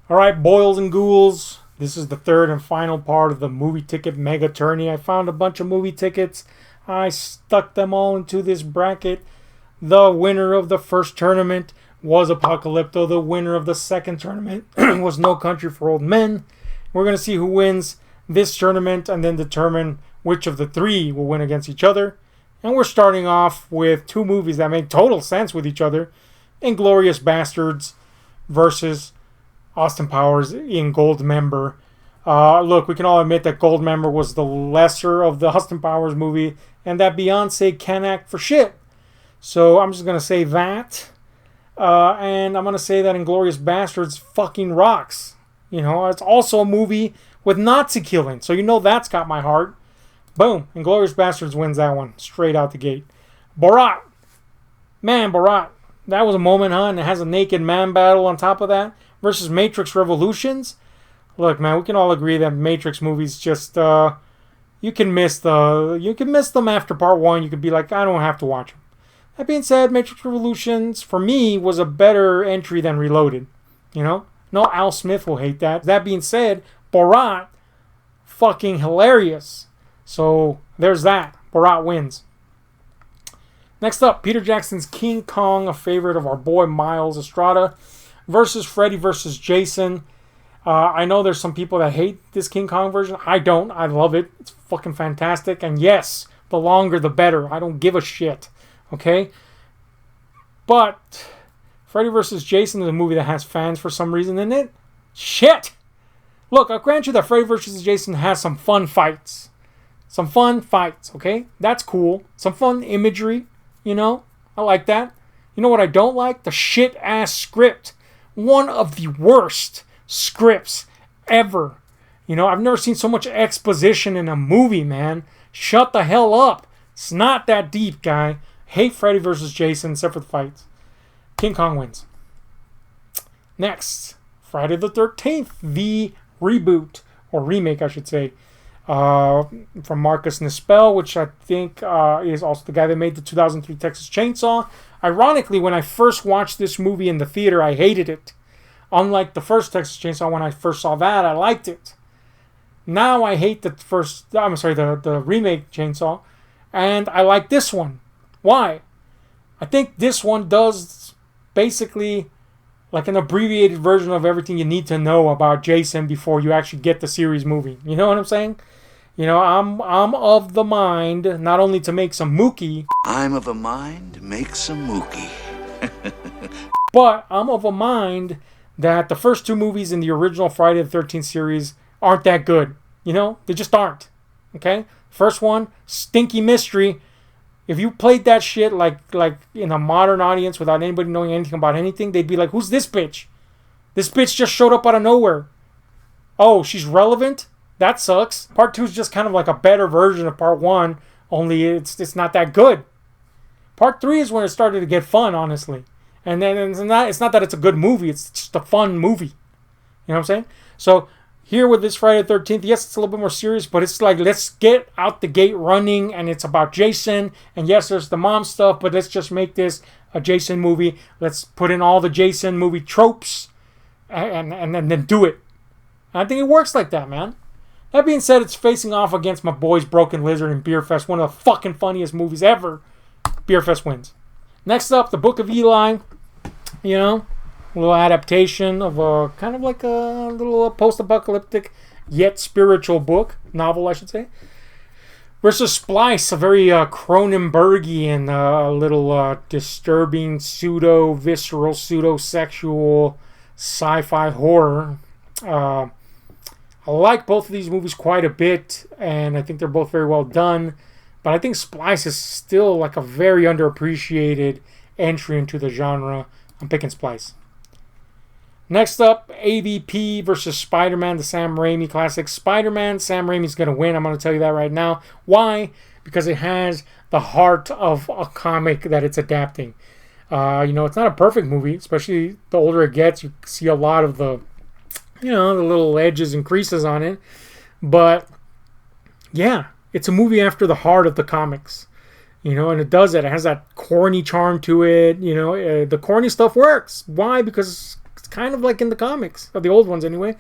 Alright, boils and ghouls. This is the third and final part of the movie ticket mega tourney. I found a bunch of movie tickets. I stuck them all into this bracket. The winner of the first tournament was Apocalypto. The winner of the second tournament was No Country for Old Men. We're going to see who wins this tournament and then determine which of the three will win against each other. And we're starting off with two movies that make total sense with each other. Inglourious Bastards versus Austin Powers in Goldmember. Look, we can all admit that Goldmember was the lesser of the Austin Powers movie and that Beyonce can't act for shit. So I'm just going to say that. And I'm going to say that Inglourious Bastards fucking rocks. You know, it's also a movie with Nazi killing. So you know that's got my heart. Boom. Inglourious Bastards wins that one. Straight out the gate. Borat. Man, Borat. That was a moment, huh? And it has a naked man battle on top of that. Versus Matrix Revolutions. Look, man, we can all agree that Matrix movies just, you can miss them after part one. You could be like, I don't have to watch them. That being said, Matrix Revolutions, for me, was a better entry than Reloaded. You know? No, Al Smith will hate that. That being said, Borat, fucking hilarious. So, there's that. Borat wins. Next up, Peter Jackson's King Kong, a favorite of our boy Miles Estrada, versus Freddy versus Jason. I know there's some people that hate this King Kong version. I don't. I love it. It's fucking fantastic. And yes, the longer the better. I don't give a shit. Okay? But Freddy vs. Jason is a movie that has fans for some reason in it. Shit! Look, I'll grant you that Freddy vs. Jason has some fun fights. Some fun fights, okay? That's cool. Some fun imagery, you know? I like that. You know what I don't like? The shit-ass script. One of the worst scripts ever. You know, I've never seen so much exposition in a movie, man. Shut the hell up. It's not that deep, guy. Hate Freddy vs. Jason, except for the fights. King Kong wins. Next, Friday the 13th, the reboot, or remake, I should say, from Marcus Nispel, which I think is also the guy that made the 2003 Texas Chainsaw. Ironically, when I first watched this movie in the theater, I hated it. Unlike the first Texas Chainsaw, when I first saw that, I liked it. Now I hate the remake Chainsaw, and I like this one. Why? I think this one does basically like an abbreviated version of everything you need to know about Jason before you actually get the series movie. You know what I'm saying? You know, I'm of the mind not only to make some Mookie. I'm of a mind to make some Mookie. But I'm of a mind that the first two movies in the original Friday the 13th series aren't that good. You know? They just aren't. Okay? First one, stinky mystery. If you played that shit like in a modern audience without anybody knowing anything about anything, they'd be like, who's this bitch? This bitch just showed up out of nowhere. Oh, she's relevant? That sucks. Part 2 is just kind of like a better version of part 1, only it's not that good. Part 3 is when it started to get fun, honestly. And then it's not that it's a good movie, it's just a fun movie. You know what I'm saying? So here with this Friday the 13th, yes, it's a little bit more serious, but it's like, let's get out the gate running, and it's about Jason, and yes, there's the mom stuff, but let's just make this a Jason movie. Let's put in all the Jason movie tropes, and then do it. And I think it works like that, man. That being said, it's facing off against my boys Broken Lizard and Beer Fest, one of the fucking funniest movies ever. Beer Fest wins. Next up, The Book of Eli. You know, a little adaptation of a kind of like a little post-apocalyptic yet spiritual book, novel I should say, versus Splice, a very Cronenbergian, little disturbing pseudo-visceral, pseudo-sexual sci-fi horror. I like both of these movies quite a bit, and I think they're both very well done, but I think Splice is still like a very underappreciated entry into the genre. I'm picking Splice. Next up, AVP versus Spider-Man, the Sam Raimi classic. Spider-Man, Sam Raimi's going to win. I'm going to tell you that right now. Why? Because it has the heart of a comic that it's adapting. You know, it's not a perfect movie, especially the older it gets. You see a lot of the, you know, the little edges and creases on it. But, yeah, it's a movie after the heart of the comics. You know, and it does it. It has that corny charm to it. You know, the corny stuff works. Why? Because it's kind of like in the comics, or the old ones anyway.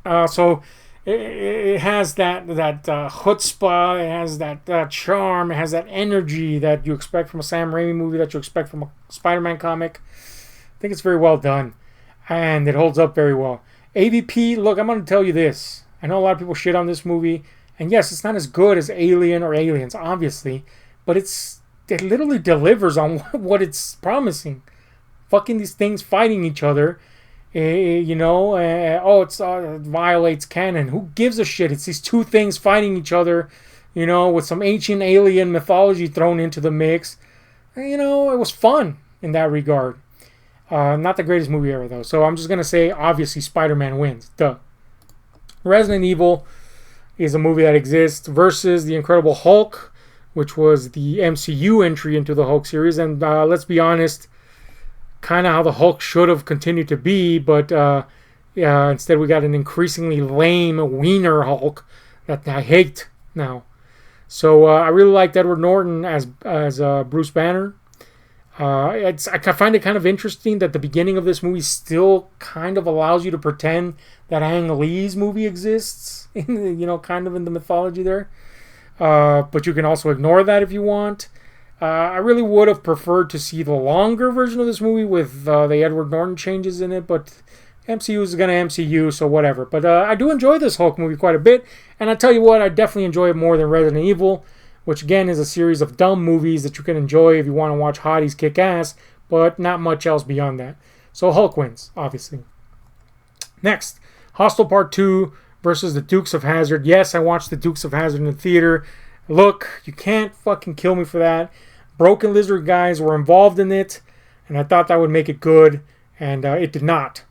So it has that chutzpah, it has that charm, it has that energy that you expect from a Sam Raimi movie, that you expect from a Spider-Man comic. I think it's very well done, and it holds up very well. AVP, look, I'm going to tell you this. I know a lot of people shit on this movie, and yes, it's not as good as Alien or Aliens, obviously, but it literally delivers on what it's promising. Fucking these things fighting each other, it violates canon. Who gives a shit? It's these two things fighting each other, with some ancient alien mythology thrown into the mix. It was fun in that regard. Not the greatest movie ever, though. So I'm just going to say, obviously, Spider-Man wins. Duh. Resident Evil is a movie that exists versus The Incredible Hulk, which was the MCU entry into the Hulk series. And let's be honest, kind of how the Hulk should have continued to be, but instead we got an increasingly lame wiener Hulk that I hate now. So I really liked Edward Norton as Bruce Banner. I find it kind of interesting that the beginning of this movie still kind of allows you to pretend that Ang Lee's movie exists, kind of in the mythology there. But you can also ignore that if you want. I really would have preferred to see the longer version of this movie with the Edward Norton changes in it, but MCU is going to MCU, so whatever. But I do enjoy this Hulk movie quite a bit, and I tell you what, I definitely enjoy it more than Resident Evil, which again is a series of dumb movies that you can enjoy if you want to watch hotties kick ass, but not much else beyond that. So Hulk wins, obviously. Next, Hostel Part 2 versus the Dukes of Hazzard. Yes, I watched the Dukes of Hazzard in the theater. Look, you can't fucking kill me for that. Broken Lizard guys were involved in it, and I thought that would make it good, and it did not.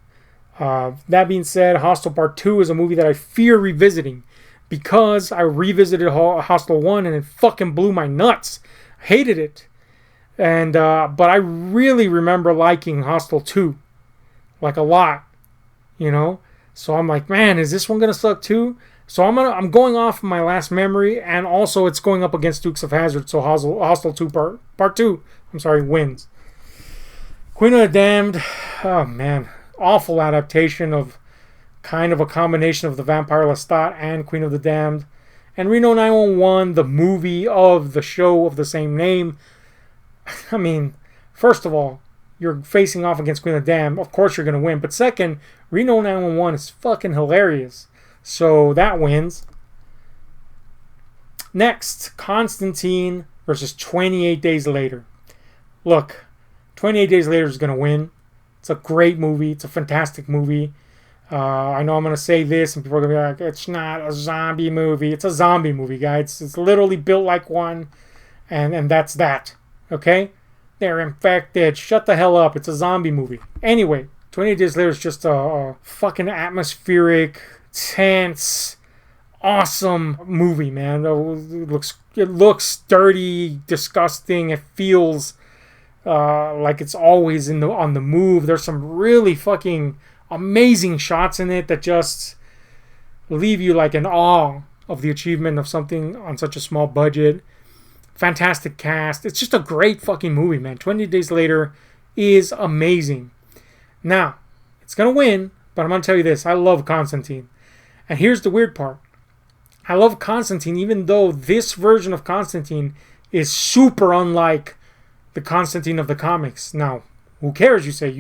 That being said, Hostel Part 2 is a movie that I fear revisiting, because I revisited Hostel 1 and it fucking blew my nuts. I hated it. And but I really remember liking Hostel 2. Like a lot. So I'm like, man, is this one gonna suck too? So I'm going off my last memory, and also it's going up against Dukes of Hazzard, so Hostel 2 Part 2, wins. Queen of the Damned, oh man, awful adaptation of kind of a combination of the Vampire Lestat and Queen of the Damned. And Reno 911, the movie of the show of the same name. I mean, first of all, you're facing off against Queen of the Damned. Of course you're going to win. But second, Reno 911 is fucking hilarious. So that wins. Next, Constantine versus 28 Days Later. Look, 28 Days Later is going to win. It's a great movie. It's a fantastic movie. I know I'm going to say this and people are going to be like, it's not a zombie movie. It's a zombie movie, guys. It's literally built like one. And that's that. Okay? They're infected. Shut the hell up. It's a zombie movie. Anyway, 28 Days Later is just a fucking atmospheric, tense, awesome movie, man. It looks dirty, disgusting. It feels like it's always on the move. There's some really fucking amazing shots in it that just leave you like in awe of the achievement of something on such a small budget. Fantastic cast. It's just a great fucking movie, man. 20 Days Later is amazing. Now, it's going to win, but I'm going to tell you this. I love Constantine. And here's the weird part. I love Constantine even though this version of Constantine is super unlike the Constantine of the comics. Now, who cares, you say?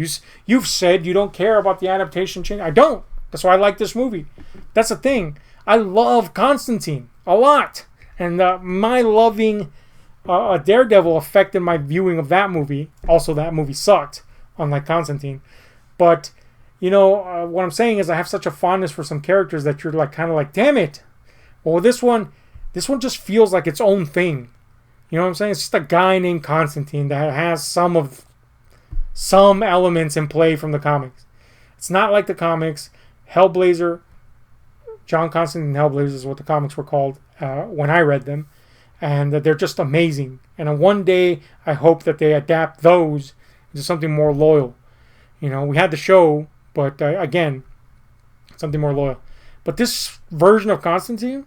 You've said you don't care about the adaptation change. I don't. That's why I like this movie. That's the thing. I love Constantine a lot. And my loving Daredevil affected my viewing of that movie. Also, that movie sucked, unlike Constantine. But, what I'm saying is I have such a fondness for some characters that you're like kind of like, damn it. Well, this one just feels like its own thing. You know what I'm saying? It's just a guy named Constantine that has some elements in play from the comics. It's not like the comics. Hellblazer, John Constantine Hellblazer is what the comics were called when I read them. And they're just amazing. And one day, I hope that they adapt those into something more loyal. We had the show, but again, something more loyal. But this version of Constantine,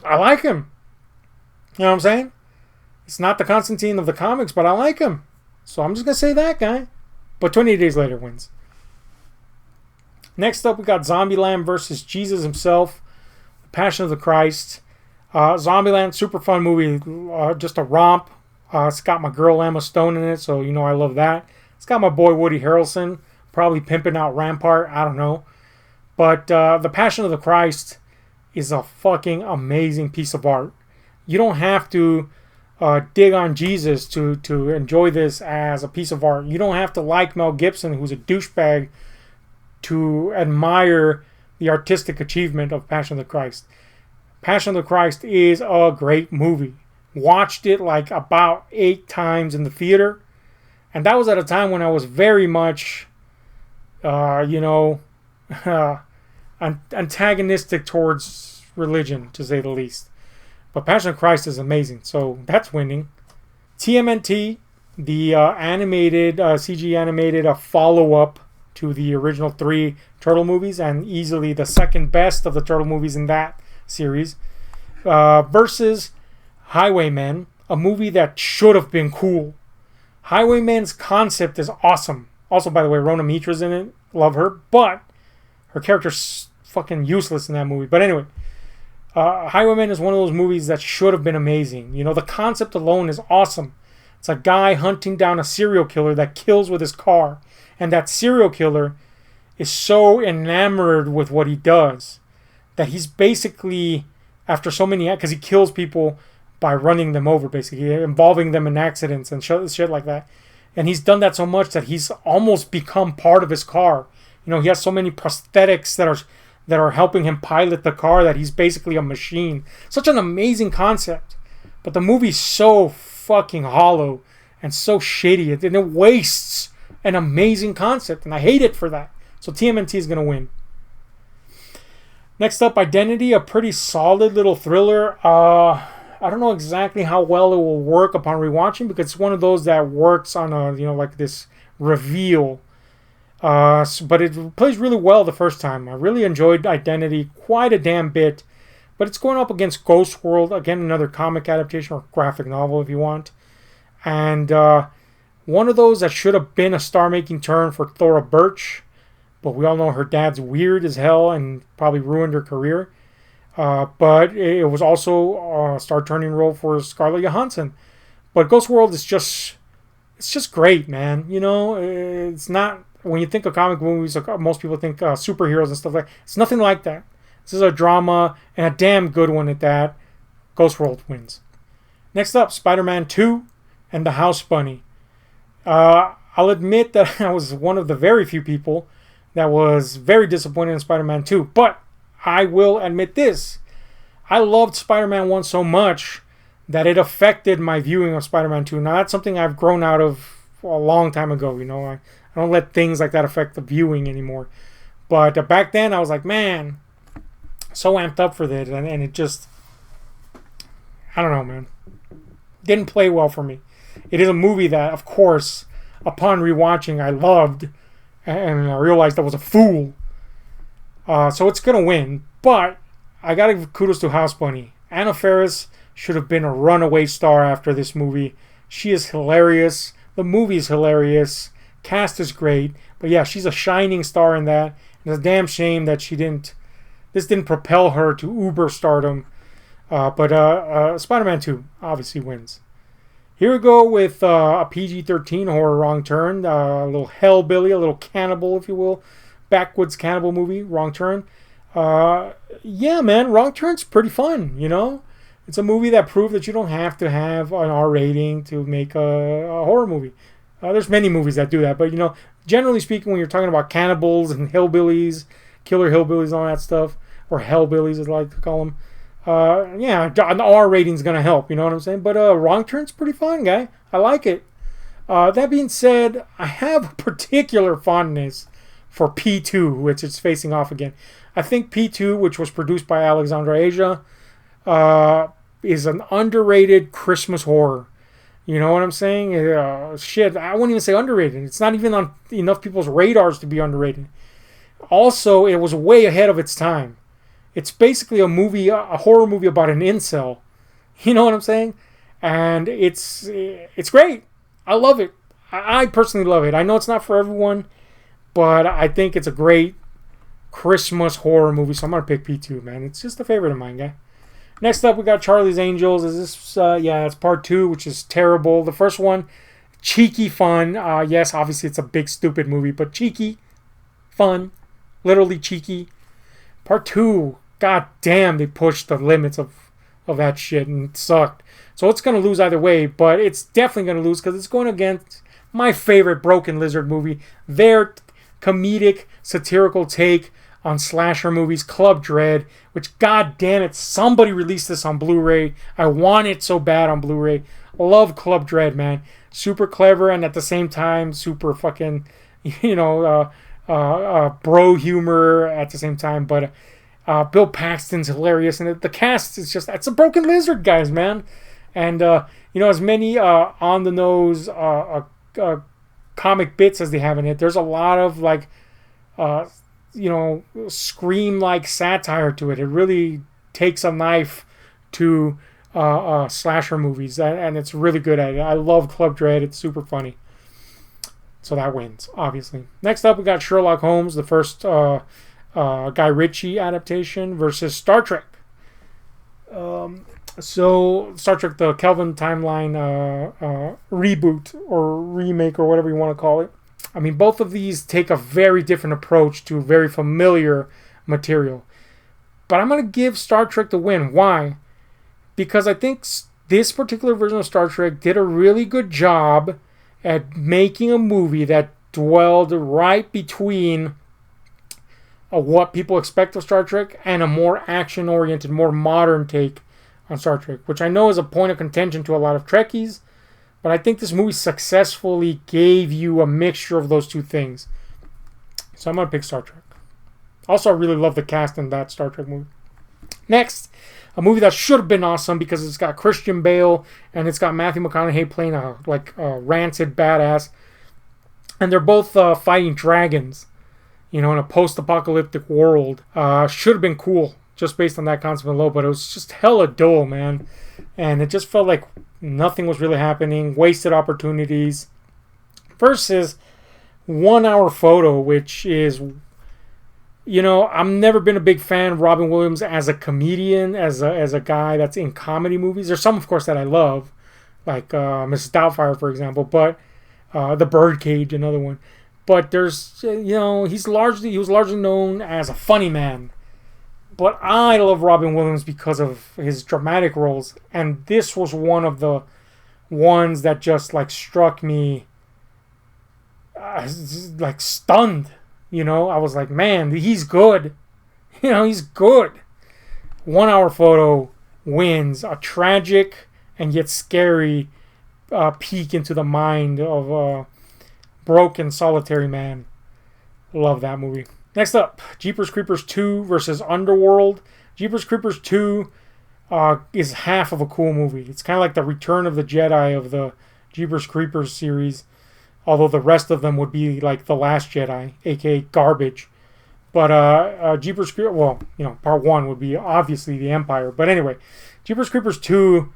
I like him. You know what I'm saying? It's not the Constantine of the comics, but I like him. So I'm just going to say that guy. But 28 Days Later wins. Next up, we got Zombieland versus Jesus himself, The Passion of the Christ. Zombieland, super fun movie, just a romp. It's got my girl Emma Stone in it, so you know I love that. It's got my boy Woody Harrelson, probably pimping out Rampart, I don't know. But The Passion of the Christ is a fucking amazing piece of art. You don't have to dig on Jesus to enjoy this as a piece of art. You don't have to like Mel Gibson, who's a douchebag, to admire the artistic achievement of Passion of the Christ. Passion of the Christ is a great movie. Watched it like about 8 times in the theater. And that was at a time when I was very much, antagonistic towards religion, to say the least. But Passion of Christ is amazing. So that's winning. TMNT, the animated, CG animated follow-up to the original 3 Turtle movies, and easily the second best of the Turtle movies in that series, versus Highwaymen, a movie that should have been cool. Highwaymen's concept is awesome. Also, by the way, Rona Mitra's in it. Love her, but her character's fucking useless in that movie. But anyway, Highwaymen is one of those movies that should have been amazing. You know, the concept alone is awesome. It's a guy hunting down a serial killer that kills with his car. And that serial killer is so enamored with what he does that he's basically, after so many, because he kills people by running them over, basically, involving them in accidents and shit like that. And he's done that so much that he's almost become part of his car. You know, he has so many prosthetics that are helping him pilot the car that he's basically a machine. Such an amazing concept. But the movie's so fucking hollow and so shitty. And it wastes an amazing concept. And I hate it for that. So TMNT is going to win. Next up, Identity, a pretty solid little thriller. I don't know exactly how well it will work upon rewatching, because it's one of those that works on a, like this reveal. But it plays really well the first time. I really enjoyed Identity quite a damn bit. But it's going up against Ghost World, again, another comic adaptation or graphic novel if you want. And one of those that should have been a star-making turn for Thora Birch. But we all know her dad's weird as hell and probably ruined her career. But it was also a star-turning role for Scarlett Johansson. But Ghost World is just great, man. You know, it's not, when you think of comic movies, most people think superheroes and stuff like that. It's nothing like that. This is a drama, and a damn good one at that. Ghost World wins. Next up, Spider-Man 2 and the House Bunny. I'll admit that I was one of the very few people that was very disappointed in Spider-Man 2. But I will admit this. I loved Spider-Man 1 so much that it affected my viewing of Spider-Man 2. Now, that's something I've grown out of a long time ago. You know, I don't let things like that affect the viewing anymore. But back then, I was like, man, so amped up for this. And it just, I don't know, man. Didn't play well for me. It is a movie that, of course, upon rewatching, I loved. And I realized I was a fool. So it's going to win. But I got to give kudos to House Bunny. Anna Faris should have been a runaway star after this movie. She is hilarious. The movie is hilarious. Cast is great. But yeah, she's a shining star in that. And it's a damn shame that this didn't propel her to uber stardom. But Spider-Man 2 obviously wins. Here we go with a PG-13 horror Wrong Turn. A little hellbilly, a little cannibal, if you will. Backwoods cannibal movie, Wrong Turn. Yeah, man, Wrong Turn's pretty fun, you know? It's a movie that proved that you don't have to have an R rating to make a horror movie. There's many movies that do that, but, you know, generally speaking, when you're talking about cannibals and hillbillies, killer hillbillies and all that stuff, or hellbillies as I like to call them, yeah, an R rating's going to help, you know what I'm saying? But Wrong Turn's pretty fun, guy. I like it. That being said, I have a particular fondness for P2, which it's facing off again. I think P2, which was produced by Alexandra Asia, is an underrated Christmas horror. You know what I'm saying? Shit, I wouldn't even say underrated. It's not even on enough people's radars to be underrated. Also, it was way ahead of its time. It's basically a horror movie about an incel. You know what I'm saying? And it's great. I love it. I personally love it. I know it's not for everyone, but I think it's a great Christmas horror movie, so I'm going to pick P2, man. It's just a favorite of mine, guy. Next up, we got Charlie's Angels. Is this, it's part 2, which is terrible. The first one, cheeky fun. Yes, obviously it's a big, stupid movie, but cheeky, fun, literally cheeky. Part 2, god damn, they pushed the limits of that shit, and it sucked. So it's going to lose either way, but it's definitely going to lose because it's going against my favorite Broken Lizard movie. Their comedic, satirical take on slasher movies, Club Dread, which, god damn it, somebody released this on Blu-ray. I want it so bad on Blu-ray. Love Club Dread, man. Super clever and at the same time super fucking, bro humor at the same time. But Bill Paxton's hilarious, and the cast is just, it's a Broken Lizard, guys, man. And, as many on-the-nose comic bits as they have in it, there's a lot of, scream-like satire to it. It really takes a knife to slasher movies, and it's really good at it. I love Club Dread. It's super funny. So that wins, obviously. Next up, we got Sherlock Holmes, the first Guy Ritchie adaptation, versus Star Trek. So Star Trek, the Kelvin timeline reboot or remake or whatever you want to call it. I mean, both of these take a very different approach to very familiar material. But I'm going to give Star Trek the win. Why? Because I think this particular version of Star Trek did a really good job at making a movie that dwelled right between what people expect of Star Trek and a more action-oriented, more modern take on Star Trek, which I know is a point of contention to a lot of Trekkies, but I think this movie successfully gave you a mixture of those two things. So I'm going to pick Star Trek. Also, I really love the cast in that Star Trek movie. Next, a movie that should have been awesome because it's got Christian Bale and it's got Matthew McConaughey playing a rancid badass. And they're both fighting dragons, in a post-apocalyptic world. Should have been cool just based on that concept alone, but it was just hella dull, man. And it just felt like nothing was really happening, wasted opportunities. Versus 1 Hour Photo, which is, I've never been a big fan of Robin Williams as a comedian, as a guy that's in comedy movies. There's some, of course, that I love, like Mrs. Doubtfire, for example, but The Birdcage, another one. But there's, he was largely known as a funny man. But I love Robin Williams because of his dramatic roles. And this was one of the ones that just, struck me, stunned. I was like, man, he's good. He's good. 1 Hour Photo wins a tragic and yet scary peek into the mind of a broken, solitary man. Love that movie. Next up, Jeepers Creepers 2 versus Underworld. Jeepers Creepers 2 is half of a cool movie. It's kind of like the Return of the Jedi of the Jeepers Creepers series, although the rest of them would be like The Last Jedi, aka garbage. But Jeepers Creepers, part 1 would be obviously The Empire. But anyway, Jeepers Creepers 2,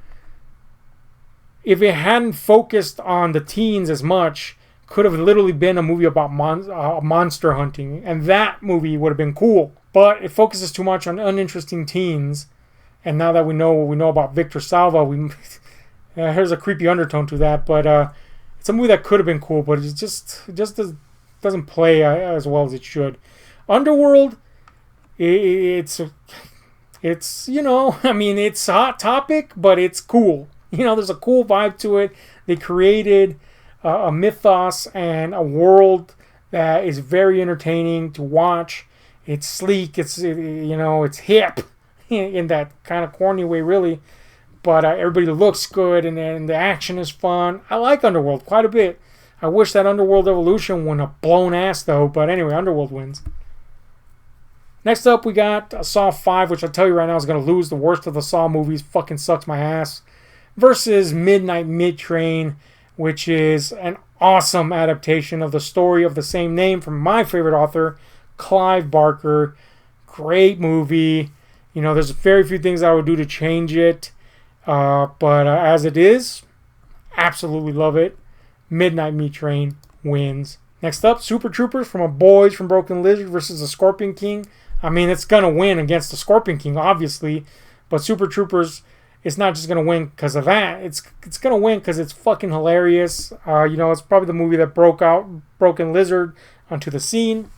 if it hadn't focused on the teens as much, could have literally been a movie about monster hunting, and that movie would have been cool. But it focuses too much on uninteresting teens, and now that we know what we know about Victor Salva, there's a creepy undertone to that. But it's a movie that could have been cool, but it just doesn't play as well as it should. Underworld, it's it's a hot topic, but it's cool. There's a cool vibe to it. They created a mythos and a world that is very entertaining to watch. It's sleek. It's hip in that kind of corny way, really. But everybody looks good, and the action is fun. I like Underworld quite a bit. I wish that Underworld Evolution wouldn't have blown ass, though. But anyway, Underworld wins. Next up, we got Saw 5, which I'll tell you right now is going to lose. The worst of the Saw movies. Fucking sucks my ass. Versus Midnight Mid-Train, which is an awesome adaptation of the story of the same name from my favorite author, Clive Barker. Great movie. There's very few things I would do to change it. But as it is, absolutely love it. Midnight Meat Train wins Next up, Super Troopers from a Boys from Broken Lizard versus the Scorpion King. I mean, it's going to win against the Scorpion King, obviously. But Super Troopers is not just going to win because of that. It's going to win because it's fucking hilarious. It's probably the movie that broke out Broken Lizard onto the scene.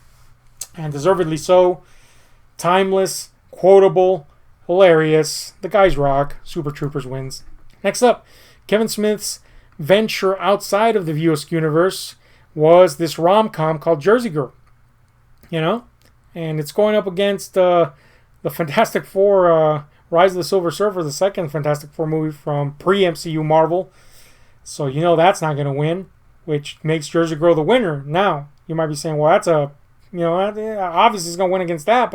And deservedly so. Timeless, quotable, hilarious. The guys rock. Super Troopers wins. Next up, Kevin Smith's venture outside of the View Askew universe was this rom-com called Jersey Girl. And it's going up against the Fantastic Four, Rise of the Silver Surfer, the second Fantastic Four movie from pre-MCU Marvel. So that's not going to win, which makes Jersey Girl the winner. Now, you might be saying, well, that's obviously it's going to win against that,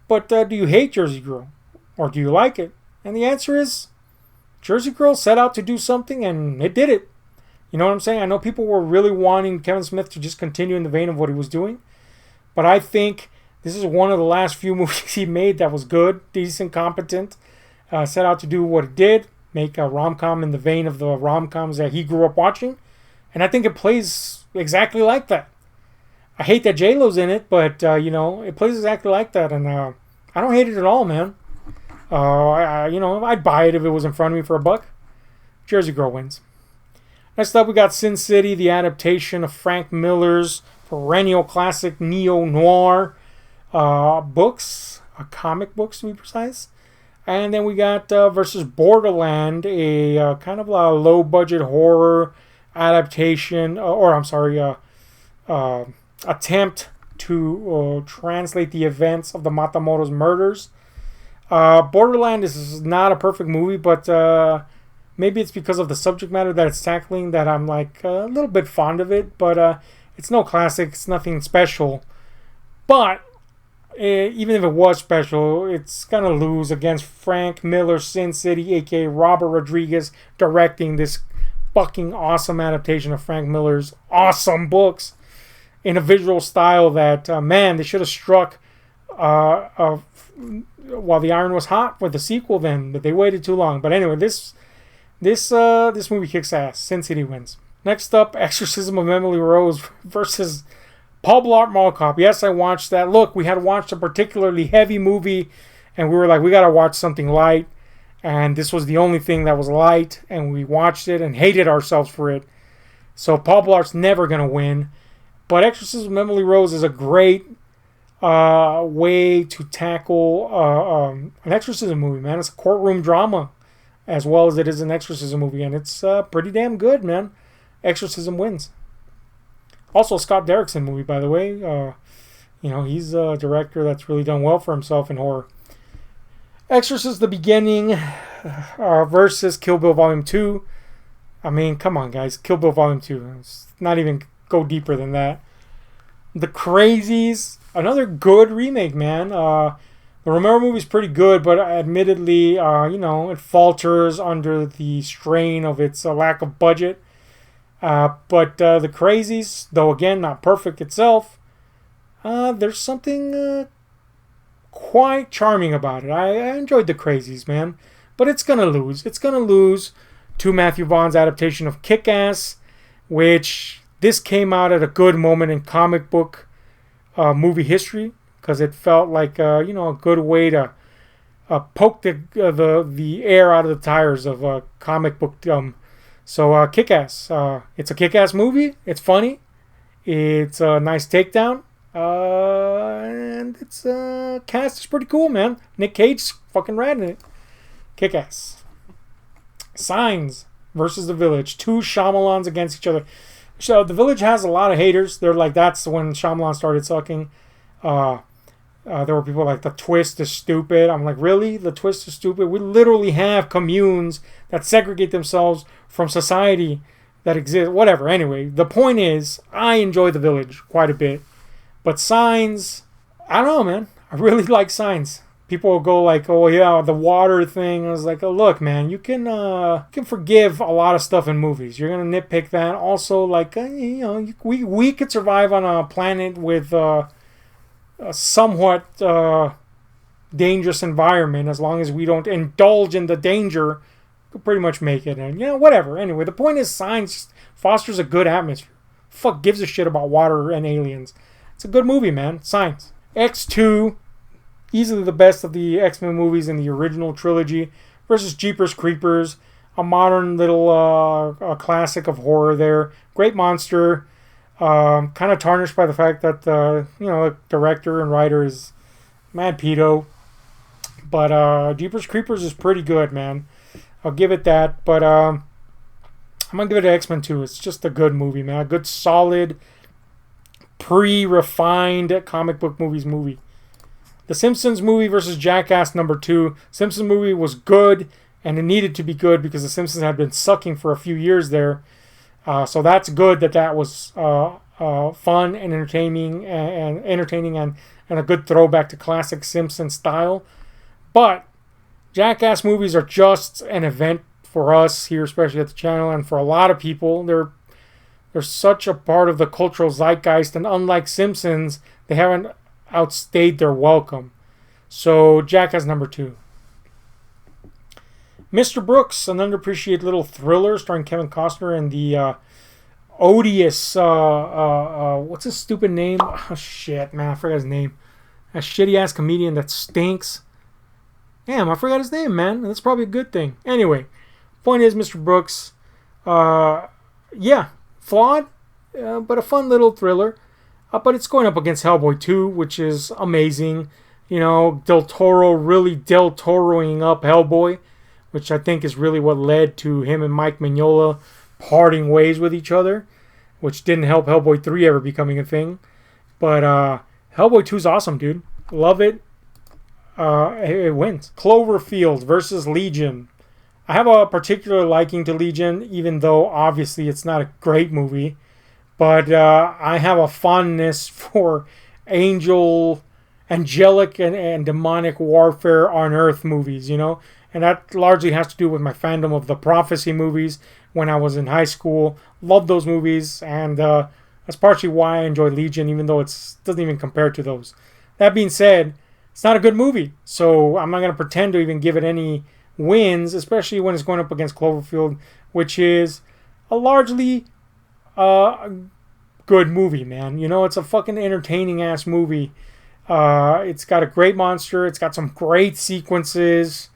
but do you hate Jersey Girl? Or do you like it? And the answer is, Jersey Girl set out to do something, and it did it. You know what I'm saying? I know people were really wanting Kevin Smith to just continue in the vein of what he was doing, but I think this is one of the last few movies he made that was good, decent, competent, set out to do what it did, make a rom-com in the vein of the rom-coms that he grew up watching, and I think it plays exactly like that. I hate that J-Lo's in it, but, it plays exactly like that, and I don't hate it at all, man. I'd buy it if it was in front of me for $1. Jersey Girl wins. Next up, we got Sin City, the adaptation of Frank Miller's perennial classic neo-noir books, comic books to be precise. And then we got versus Borderland, a kind of a low-budget horror adaptation, attempt to translate the events of the Matamoros murders. Borderland is not a perfect movie, but maybe it's because of the subject matter that it's tackling that I'm like a little bit fond of it. But it's no classic, it's nothing special. But even if it was special, it's gonna lose against Frank Miller's Sin City, aka Robert Rodriguez, directing this fucking awesome adaptation of Frank Miller's awesome books in a visual style that they should have struck while the iron was hot with the sequel then, but they waited too long. But anyway, this movie kicks ass. Sin City wins. Next up, Exorcism of Emily Rose versus Paul Blart Mall Cop. Yes, I watched that. Look, we had watched a particularly heavy movie, and we were like, we gotta watch something light. And this was the only thing that was light, and we watched it and hated ourselves for it. So Paul Blart's never gonna win. But Exorcism of Emily Rose is a great way to tackle an exorcism movie, man. It's a courtroom drama as well as it is an exorcism movie, and it's pretty damn good, man. Exorcism wins. Also a Scott Derrickson movie, by the way. He's a director that's really done well for himself in horror. Exorcist the Beginning versus Kill Bill Volume 2. I mean, come on, guys. Kill Bill Volume 2. It's not even go deeper than that. The Crazies, another good remake, man. The Romero movie's pretty good, but admittedly, it falters under the strain of its lack of budget. But The Crazies, though again not perfect itself, there's something quite charming about it. I enjoyed The Crazies, man. But it's gonna lose. It's gonna lose to Matthew Vaughn's adaptation of Kick-Ass, which this came out at a good moment in comic book movie history, because it felt like a good way to poke the air out of the tires of comic book. So Kick-Ass. It's a Kick-Ass movie. It's funny. It's a nice takedown. And its cast is pretty cool, man. Nick Cage's fucking rad in it. Kick-Ass. Signs versus The Village. Two Shyamalans against each other. So The Village has a lot of haters. They're like, that's when Shyamalan started sucking. There were people like, the twist is stupid. I'm like, really? The twist is stupid? We literally have communes that segregate themselves from society that exists. Whatever. Anyway, the point is, I enjoy The Village quite a bit. But Signs, I don't know, man. I really like Signs. People will go like, oh yeah, the water thing. I was like, oh look, man, you can forgive a lot of stuff in movies. You're gonna nitpick that. Also, like, we could survive on a planet with a somewhat dangerous environment as long as we don't indulge in the danger. Could pretty much make it, and whatever. Anyway, the point is, Signs fosters a good atmosphere. fuck gives a shit about water and aliens? It's a good movie, man. Science. X2, easily the best of the X-Men movies in the original trilogy, versus Jeepers Creepers, a modern little classic of horror there. Great monster. Kind of tarnished by the fact that the director and writer is mad pedo. But Jeepers Creepers is pretty good, man. I'll give it that. But I'm going to give it to X-Men 2. It's just a good movie, man. A good, solid, pre-refined comic book movie. The Simpsons movie versus Jackass number 2. Simpsons movie was good, and it needed to be good because the Simpsons had been sucking for a few years there. So that's good that was fun and entertaining and a good throwback to classic Simpson style. But Jackass movies are just an event for us here, especially at the channel, and for a lot of people. They're such a part of the cultural zeitgeist, and unlike Simpsons, they haven't outstayed their welcome. So Jackass number 2. Mr. Brooks, an underappreciated little thriller starring Kevin Costner and the odious, what's his stupid name? Oh, shit, man, I forgot his name. That shitty-ass comedian that stinks. Damn, I forgot his name, man. That's probably a good thing. Anyway, point is, Mr. Brooks, flawed, but a fun little thriller. But it's going up against Hellboy 2, which is amazing. Del Toro really Del Toroing up Hellboy, which I think is really what led to him and Mike Mignola parting ways with each other, which didn't help Hellboy 3 ever becoming a thing. But Hellboy 2 is awesome, dude. Love it. It wins. Cloverfield versus Legion. I have a particular liking to Legion, even though obviously it's not a great movie. But I have a fondness for angelic and demonic warfare on Earth movies, And that largely has to do with my fandom of the Prophecy movies when I was in high school. Loved those movies, and that's partially why I enjoy Legion, even though it doesn't even compare to those. That being said, it's not a good movie, so I'm not going to pretend to even give it any wins, especially when it's going up against Cloverfield, which is a largely good movie, man. It's a fucking entertaining-ass movie. It's got a great monster. It's got some great sequences.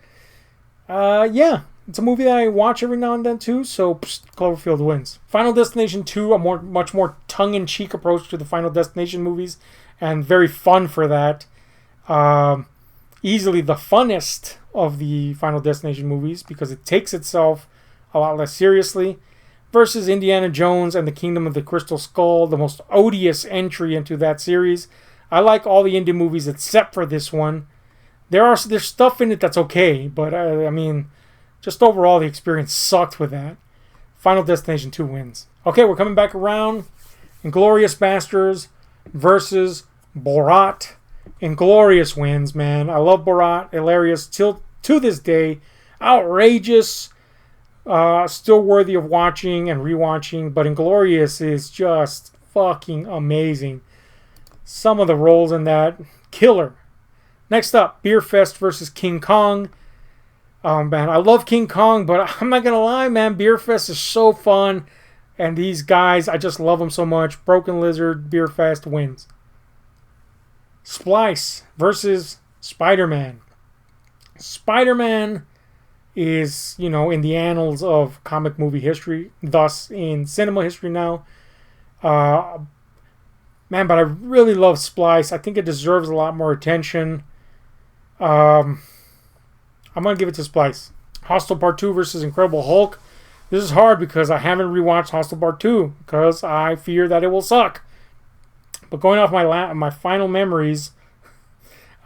It's a movie that I watch every now and then too, so Cloverfield wins. Final Destination 2, much more tongue-in-cheek approach to the Final Destination movies, and very fun for that. Easily the funnest of the Final Destination movies because it takes itself a lot less seriously. Versus Indiana Jones and the Kingdom of the Crystal Skull, the most odious entry into that series. I like all the indie movies except for this one. There's stuff in it that's okay, but just overall the experience sucked with that. Final Destination 2 wins. Okay, we're coming back around. Inglourious Basterds versus Borat. Inglourious wins, man. I love Borat. Hilarious to this day. Outrageous. Still worthy of watching and rewatching, but Inglourious is just fucking amazing. Some of the roles in that, killer. Next up, Beer Fest versus King Kong. Oh man, I love King Kong, but I'm not gonna lie, man. Beer Fest is so fun, and these guys, I just love them so much. Broken Lizard, Beer Fest wins. Splice versus Spider-Man. Spider-Man is, in the annals of comic movie history, thus in cinema history now. Man, but I really love Splice. I think it deserves a lot more attention. I'm going to give it to Splice. Hostel Part 2 versus Incredible Hulk. This is hard because I haven't rewatched Hostel Part 2 because I fear that it will suck. But going off my final memories,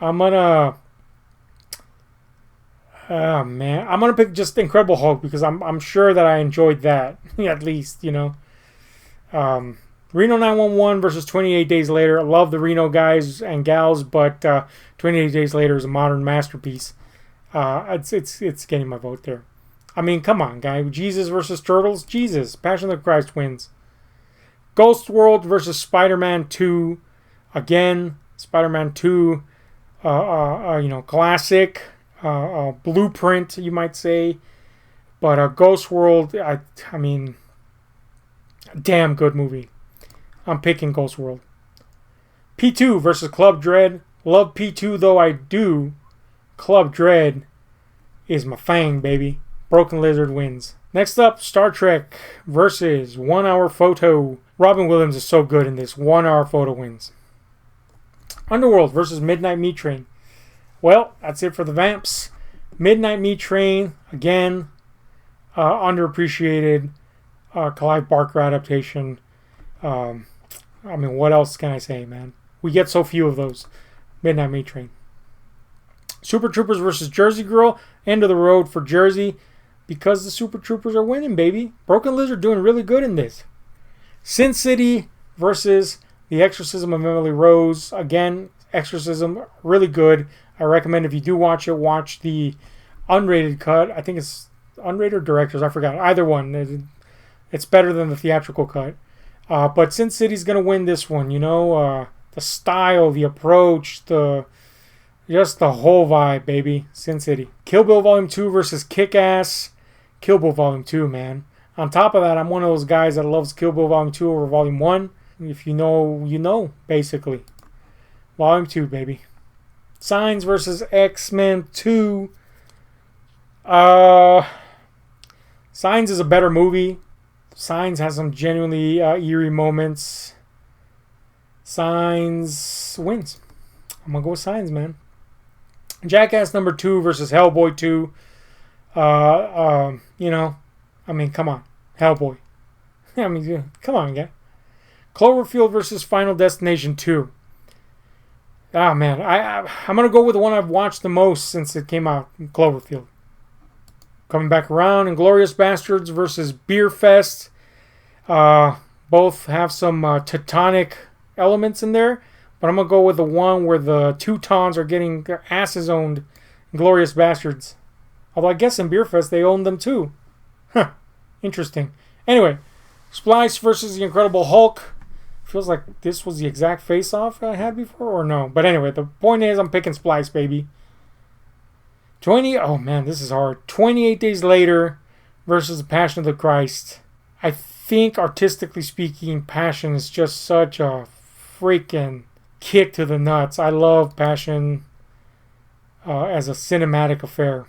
I'm going to... I'm gonna pick just Incredible Hulk because I'm sure that I enjoyed that at least, Reno 911 versus 28 Days Later. I love the Reno guys and gals, but 28 Days Later is a modern masterpiece. It's getting my vote there. Come on, guy. Jesus versus Turtles. Jesus. Passion of the Christ wins. Ghost World versus Spider-Man 2. Again, Spider-Man 2. Classic. Blueprint, you might say, but Ghost World, damn good movie. I'm picking Ghost World. P2 versus Club Dread. Love P2 though I do. Club Dread is my fang, baby. Broken Lizard wins. Next up, Star Trek versus 1 Hour Photo. Robin Williams is so good in this. 1 Hour Photo wins. Underworld versus Midnight Meat Train. Well, that's it for the Vamps. Midnight Meat Train, again, underappreciated Clive Barker adaptation. What else can I say, man? We get so few of those. Midnight Meat Train. Super Troopers versus Jersey Girl. End of the road for Jersey because the Super Troopers are winning, baby. Broken Lizard doing really good in this. Sin City versus The Exorcism of Emily Rose. Again, Exorcism, really good. I recommend if you do watch it, watch the unrated cut. I think it's unrated or directors. I forgot. Either one. It's better than the theatrical cut. But Sin City's going to win this one. You know, the style, the approach, just the whole vibe, baby. Sin City. Kill Bill Volume 2 versus Kick-Ass. Kill Bill Volume 2, man. On top of that, I'm one of those guys that loves Kill Bill Volume 2 over Volume 1. If you know, you know, basically. Volume 2, baby. Signs versus X-Men 2. Signs is a better movie. Signs has some genuinely eerie moments. Signs wins. I'm going to go with Signs, man. Jackass number 2 versus Hellboy 2. Come on. Hellboy. Come on, guy. Cloverfield versus Final Destination 2. Ah, man. I'm going to go with the one I've watched the most since it came out, Cloverfield. Coming back around, Inglourious Bastards versus Beer Fest. Both have some Teutonic elements in there, but I'm going to go with the one where the Teutons are getting their asses owned. Inglourious Bastards. Although I guess in Beer Fest they own them too. Huh. Interesting. Anyway, Splice versus the Incredible Hulk. Feels like this was the exact face-off I had before, or no? But anyway, the point is I'm picking Splice, baby. Oh man, this is hard. 28 Days Later versus The Passion of the Christ. I think, artistically speaking, Passion is just such a freaking kick to the nuts. I love Passion as a cinematic affair.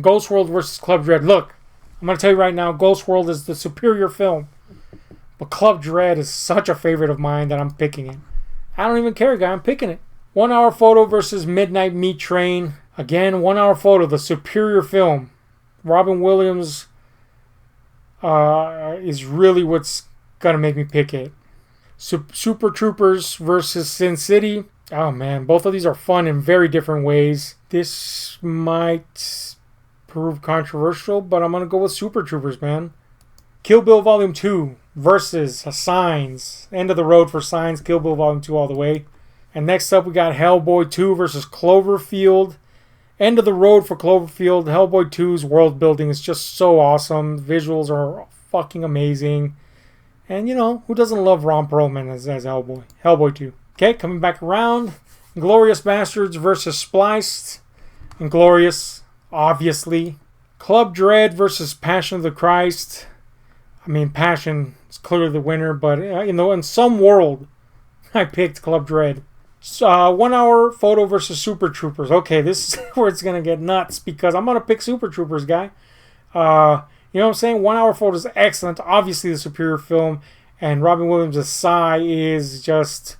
Ghost World versus Club Dread. Look, I'm going to tell you right now, Ghost World is the superior film. But Club Dread is such a favorite of mine that I'm picking it. I don't even care, guy. I'm picking it. 1 Hour Photo versus Midnight Meat Train. Again, 1 Hour Photo, the superior film. Robin Williams is really what's going to make me pick it. Super Troopers versus Sin City. Oh, man. Both of these are fun in very different ways. This might prove controversial, but I'm going to go with Super Troopers, man. Kill Bill Volume 2 versus Signs. End of the road for Signs. Kill Bill Volume 2 all the way. And next up, we got Hellboy 2 versus Cloverfield. End of the road for Cloverfield. Hellboy 2's world building is just so awesome. Visuals are fucking amazing. And, you know, who doesn't love Ron Perlman as Hellboy? Hellboy 2. Okay, coming back around. Inglourious Bastards versus Spliced. Inglourious, obviously. Club Dread versus Passion of the Christ. I mean, Passion is clearly the winner, but, in some world, I picked Club Dread. 1 Hour Photo versus Super Troopers. Okay, this is where it's going to get nuts because I'm going to pick Super Troopers, guy. You know what I'm saying? 1 Hour Photo is excellent. Obviously the superior film. And Robin Williams' Sigh is just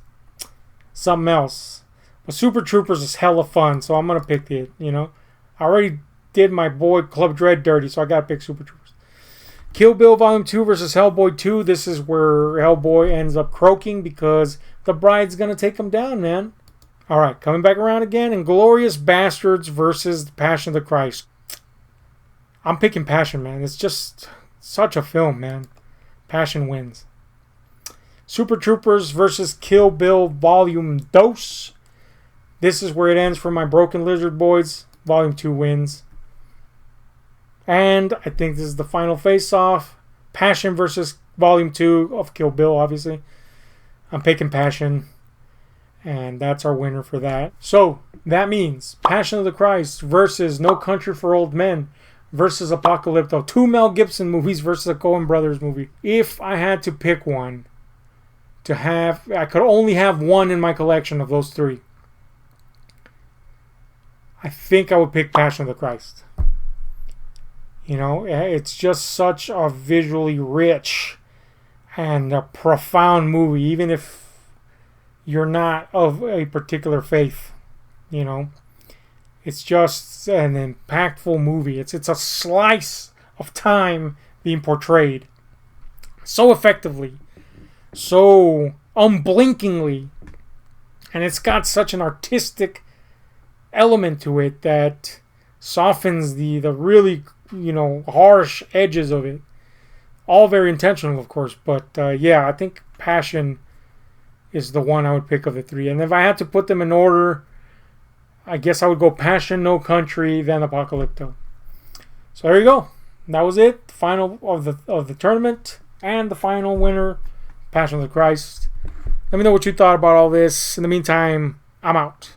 something else. But Super Troopers is hella fun, so I'm going to pick it, you know. I already did my boy Club Dread dirty, so I got to pick Super Troopers. Kill Bill Volume 2 versus Hellboy 2. This is where Hellboy ends up croaking because the bride's going to take him down, man. All right, coming back around again. Inglourious Bastards versus The Passion of the Christ. I'm picking Passion, man. It's just such a film, man. Passion wins. Super Troopers versus Kill Bill Volume 2. This is where it ends for my Broken Lizard boys. Volume 2 wins. And I think this is the final face-off. Passion versus Volume 2 of Kill Bill, obviously. I'm picking Passion. And that's our winner for that. So, that means Passion of the Christ versus No Country for Old Men versus Apocalypto. 2 Mel Gibson movies versus a Coen Brothers movie. If I had to pick one, to have. I could only have one in my collection of those three. I think I would pick Passion of the Christ. You know, it's just such a visually rich and a profound movie, even if you're not of a particular faith. You know, it's just an impactful movie. It's a slice of time being portrayed so effectively, so unblinkingly, and it's got such an artistic element to it that softens the really, you know, harsh edges of it. All very intentional, of course, but yeah, I think Passion is the one I would pick of the three. And if I had to put them in order, I guess I would go Passion, No Country, then Apocalypto. So there you go. That was it. The final of the tournament and the final winner, Passion of the Christ. Let me know what you thought about all this. In the meantime, I'm out.